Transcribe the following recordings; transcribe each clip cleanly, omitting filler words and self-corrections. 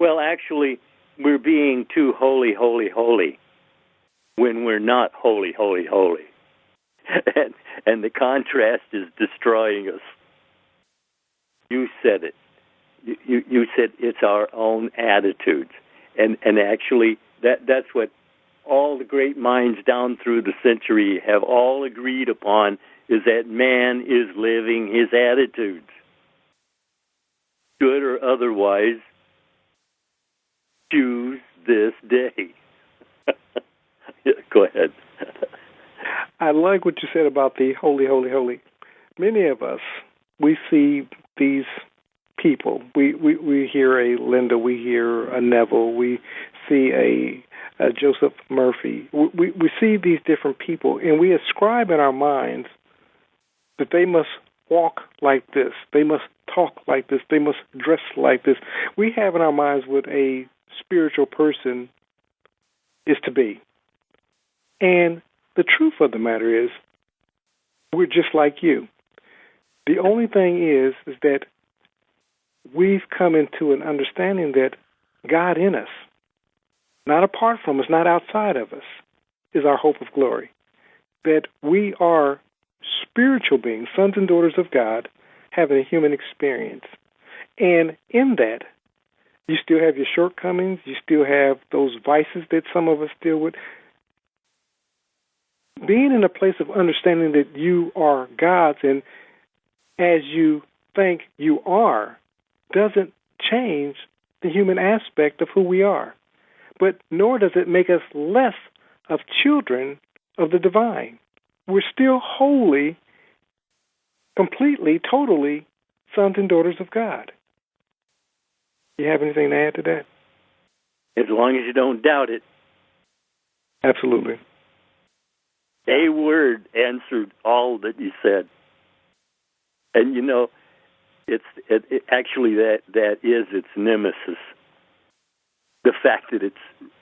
Well, actually, we're being too holy, holy, holy when we're not holy, holy, holy. And the contrast is destroying us. You said it. You said it's our own attitudes. And actually, that's what all the great minds down through the century have all agreed upon, is that man is living his attitudes. Good or otherwise, choose this day. Go ahead. I like what you said about the holy, holy, holy. Many of us, we see these people. We hear a Linda, we hear a Neville, we see a Joseph Murphy. We see these different people, and we ascribe in our minds that they must walk like this, they must talk like this, they must dress like this. We have in our minds what a spiritual person is to be. And the truth of the matter is, we're just like you. The only thing is that we've come into an understanding that God in us, not apart from us, not outside of us, is our hope of glory. That we are spiritual beings, sons and daughters of God, having a human experience. And in that, you still have your shortcomings, you still have those vices that some of us deal with. Being in a place of understanding that you are God's, and as you think you are, doesn't change the human aspect of who we are. But nor does it make us less of children of the divine. We're still wholly, completely, totally sons and daughters of God. Do you have anything to add to that? As long as you don't doubt it. Absolutely. A word answered all that you said. And you know, it actually that is its nemesis. The fact that it's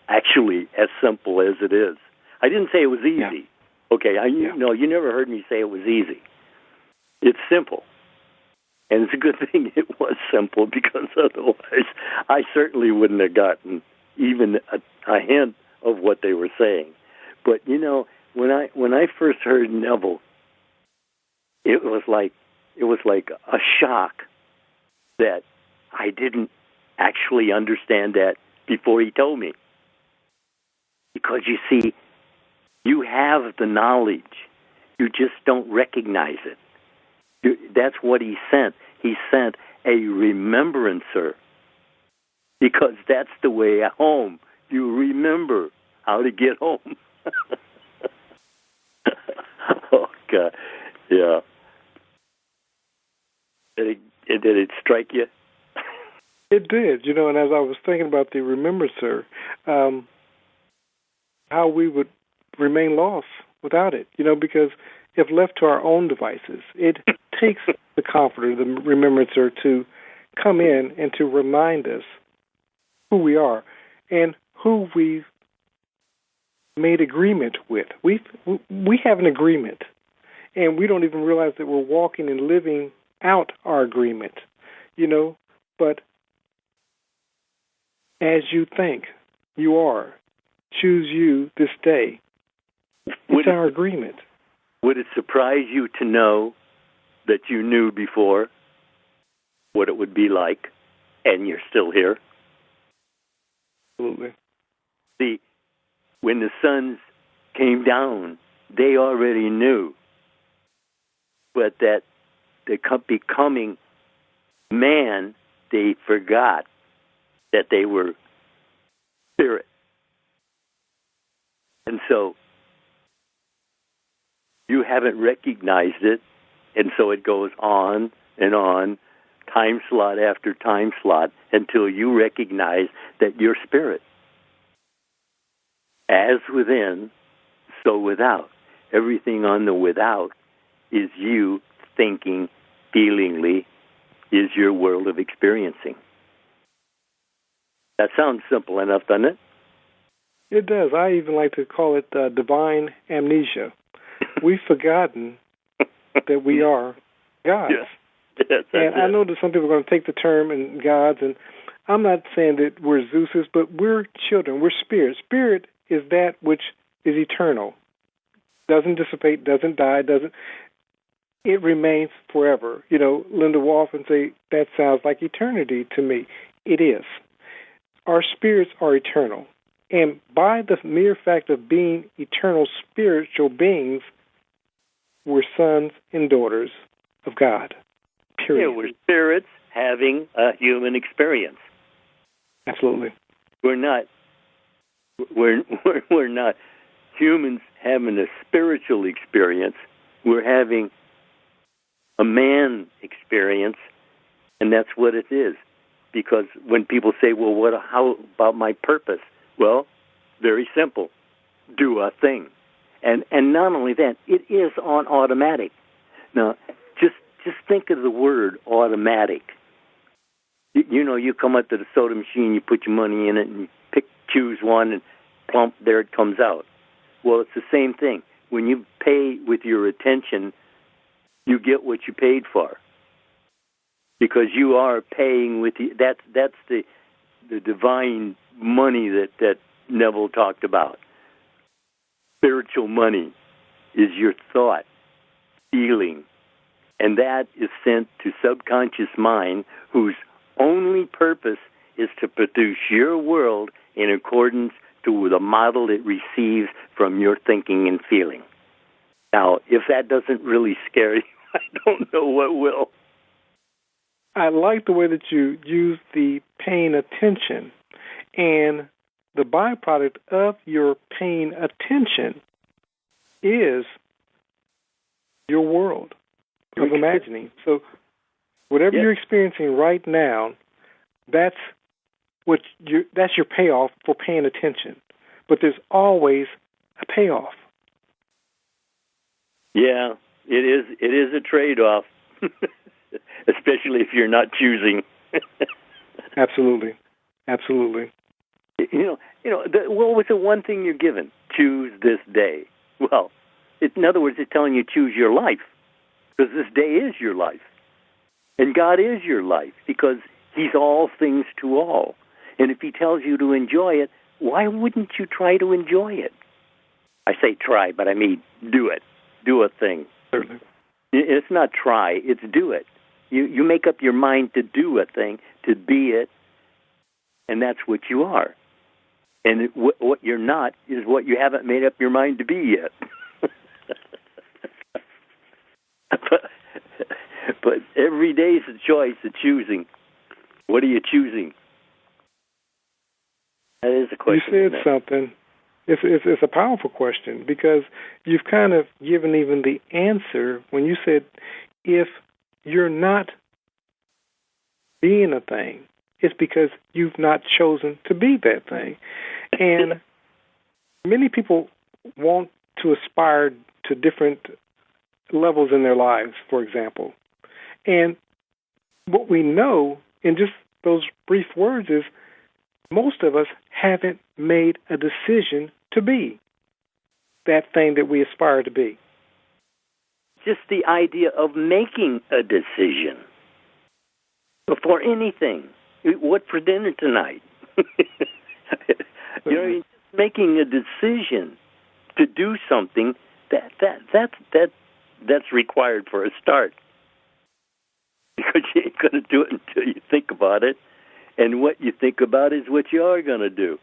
actually as simple as it is. I didn't say it was easy. Yeah. Okay, no, you never heard me say it was easy. It's simple. And it's a good thing it was simple, because otherwise I certainly wouldn't have gotten even a hint of what they were saying. But you know, when I first heard Neville, it was like a shock that I didn't actually understand that before he told me. Because you see, you have the knowledge, you just don't recognize it. That's what he sent. He sent a remembrancer, because that's the way home. You remember how to get home. Oh, God. Yeah. Did it strike you? It did, you know, and as I was thinking about the remembrancer, how we would remain lost without it, you know, because if left to our own devices, it takes the comforter, the remembrancer, to come in and to remind us who we are and who we've made agreement with. We have an agreement, and we don't even realize that we're walking and living out our agreement, you know. But as you think, you are. Choose you this day. It's our agreement. Would it surprise you to know that you knew before what it would be like, and you're still here? Absolutely. See, when the sons came down, they already knew. But that they becoming man, they forgot that they were spirit. And so you haven't recognized it, and so it goes on and on, time slot after time slot, until you recognize that you're spirit. As within, so without. Everything on the without is you thinking, feelingly, is your world of experiencing. That sounds simple enough, doesn't it? It does. I even like to call it divine amnesia. We've forgotten that we are gods. Yes, and I know that some people are going to take the term and gods, and I'm not saying that we're Zeus's, but we're children. We're spirit. Spirit is that which is eternal. Doesn't dissipate, doesn't die, it remains forever. Linda will often say, that sounds like eternity to me. It is. Our spirits are eternal. And by the mere fact of being eternal spiritual beings, we're sons and daughters of God. Period. Yeah, we're spirits having a human experience. Absolutely. We're not humans having a spiritual experience. We're having a man experience, and that's what it is. Because when people say, well, how about my purpose? Well, very simple. Do a thing. And not only that, it is on automatic. Now, just think of the word automatic. You come up to the soda machine, you put your money in it, and you choose one, and plump, there it comes out. Well, it's the same thing. When you pay with your attention, you get what you paid for. Because you are paying with that's the divine money that Neville talked about. Spiritual money is your thought, feeling, and that is sent to subconscious mind, whose only purpose is to produce your world in accordance to the model it receives from your thinking and feeling. Now, if that doesn't really scare you, I don't know what will. I like the way that you use the paying attention, and the byproduct of your paying attention is your world of imagining. So whatever you're experiencing right now, that's your payoff for paying attention. But there's always a payoff. Yeah, it is a trade-off. Especially if you're not choosing. Absolutely. What was the one thing you're given? Choose this day. Well, in other words, it's telling you choose your life, because this day is your life, and God is your life, because He's all things to all. And if He tells you to enjoy it, why wouldn't you try to enjoy it? I say try, but I mean do it. Do a thing. Certainly. It's not try; it's do it. You make up your mind to do a thing, to be it, and that's what you are. And what you're not is what you haven't made up your mind to be yet. but every day is a choice of choosing. What are you choosing? That is a question. You said something. It's a powerful question, because you've kind of given even the answer when you said, if you're not being a thing, it's because you've not chosen to be that thing. And many people want to aspire to different levels in their lives, for example. And what we know in just those brief words is most of us haven't made a decision to be that thing that we aspire to be. Just the idea of making a decision before anything. What for dinner tonight? Just making a decision to do something that's required for a start. Because you ain't going to do it until you think about it, and what you think about is what you are going to do.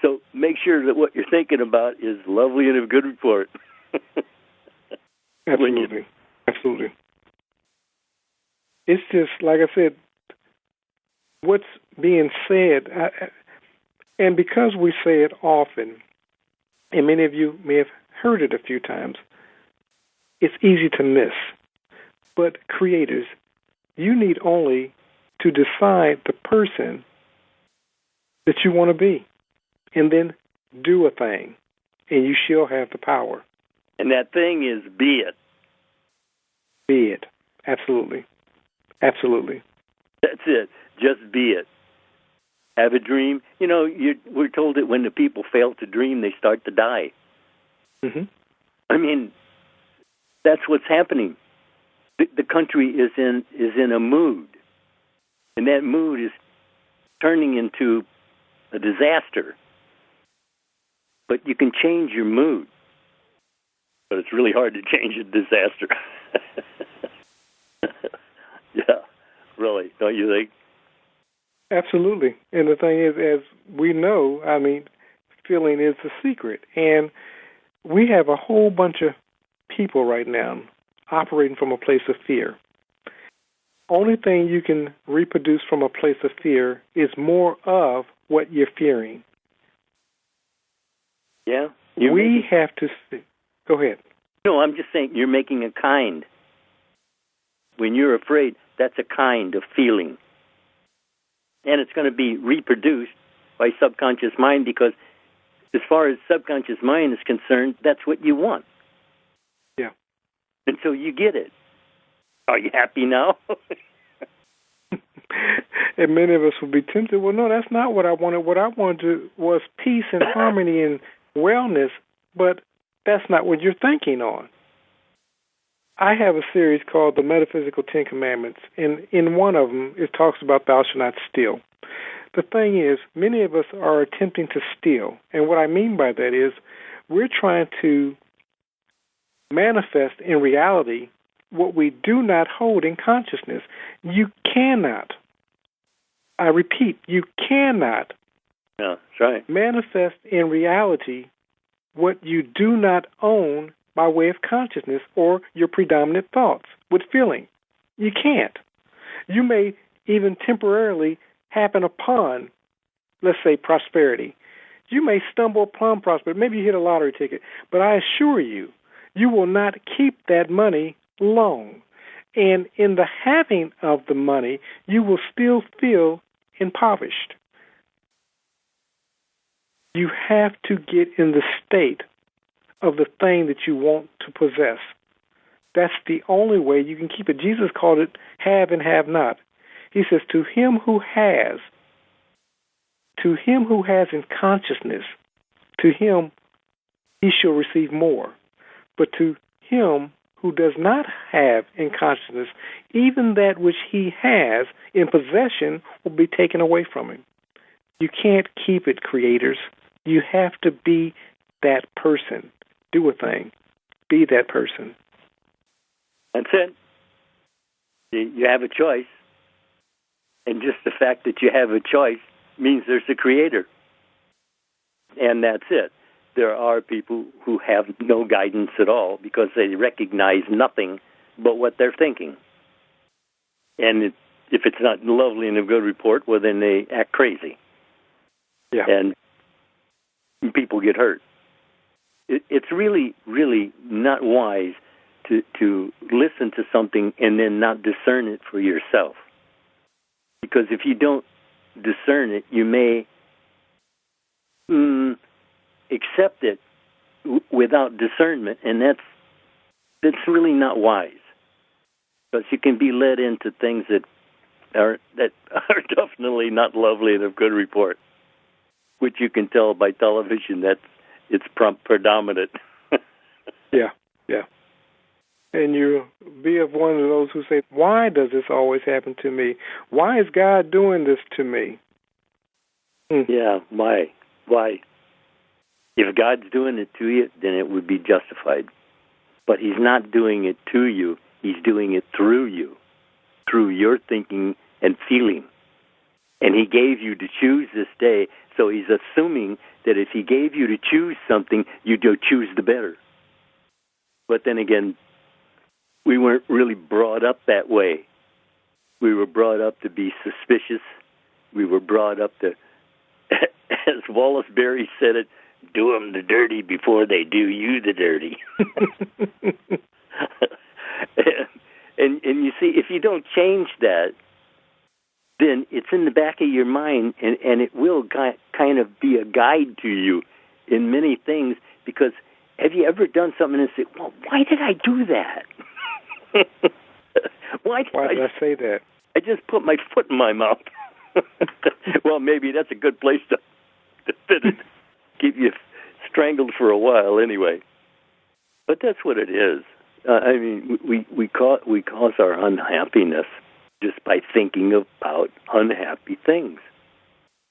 So make sure that what you're thinking about is lovely and of good report. Absolutely. It's just, like I said, what's being said, and because we say it often, and many of you may have heard it a few times, it's easy to miss. But creators, you need only to decide the person that you want to be, and then do a thing, and you shall have the power. And that thing is be it. Be it. Absolutely. That's it. Just be it. Have a dream. We're told that when the people fail to dream, they start to die. Mm-hmm. I mean, that's what's happening. The country is in a mood, and that mood is turning into a disaster. But you can change your mood. But it's really hard to change a disaster. Yeah, really, don't you think? Absolutely. And the thing is, as we know, I mean, feeling is the secret. And we have a whole bunch of people right now operating from a place of fear. Only thing you can reproduce from a place of fear is more of what you're fearing. Yeah. We have to see. Go ahead. No, I'm just saying you're making a kind. When you're afraid, that's a kind of feeling. And it's going to be reproduced by subconscious mind because as far as subconscious mind is concerned, that's what you want. Yeah. And so you get it. Are you happy now? And many of us would be tempted, well, no, that's not what I wanted. What I wanted was peace and harmony and wellness, but that's not what you're thinking on. I have a series called The Metaphysical Ten Commandments, and in one of them, it talks about thou shalt not steal. The thing is, many of us are attempting to steal, and what I mean by that is we're trying to manifest in reality what we do not hold in consciousness. You cannot, I repeat, you cannot Yeah, that's right. manifest in reality what you do not own by way of consciousness or your predominant thoughts with feeling. You can't. You may even temporarily happen upon, let's say, prosperity. You may stumble upon prosperity. Maybe you hit a lottery ticket. But I assure you, you will not keep that money long. And in the having of the money, you will still feel impoverished. You have to get in the state of the thing that you want to possess. That's the only way you can keep it. Jesus called it have and have not. He says, to him who has in consciousness, to him he shall receive more. But to him who does not have in consciousness, even that which he has in possession will be taken away from him. You can't keep it, creators. You have to be that person. Do a thing. Be that person. That's it. You have a choice. And just the fact that you have a choice means there's a creator. And that's it. There are people who have no guidance at all because they recognize nothing but what they're thinking. And if it's not lovely and a good report, well, then they act crazy. Yeah. And people get hurt. It's really, really not wise to listen to something and then not discern it for yourself. Because if you don't discern it, you may accept it without discernment, and that's really not wise. Because you can be led into things that are definitely not lovely and of good report, which you can tell by television that it's predominant. Yeah. And you be of one of those who say, why does this always happen to me? Why is God doing this to me? Yeah, why? If God's doing it to you, then it would be justified. But he's not doing it to you. He's doing it through you, through your thinking and feeling. And he gave you to choose this day, so he's assuming that if he gave you to choose something, you'd choose the better. But then again, we weren't really brought up that way. We were brought up to be suspicious. We were brought up to, as Wallace Berry said it, do them the dirty before they do you the dirty. and you see, if you don't change that, then it's in the back of your mind, and it will kind of be a guide to you in many things, because have you ever done something and said, well, why did I do that? Why did I say that? I just put my foot in my mouth. Well, maybe that's a good place to fit it. Keep you strangled for a while anyway. But that's what it is. I mean, we cause our unhappiness just by thinking about unhappy things.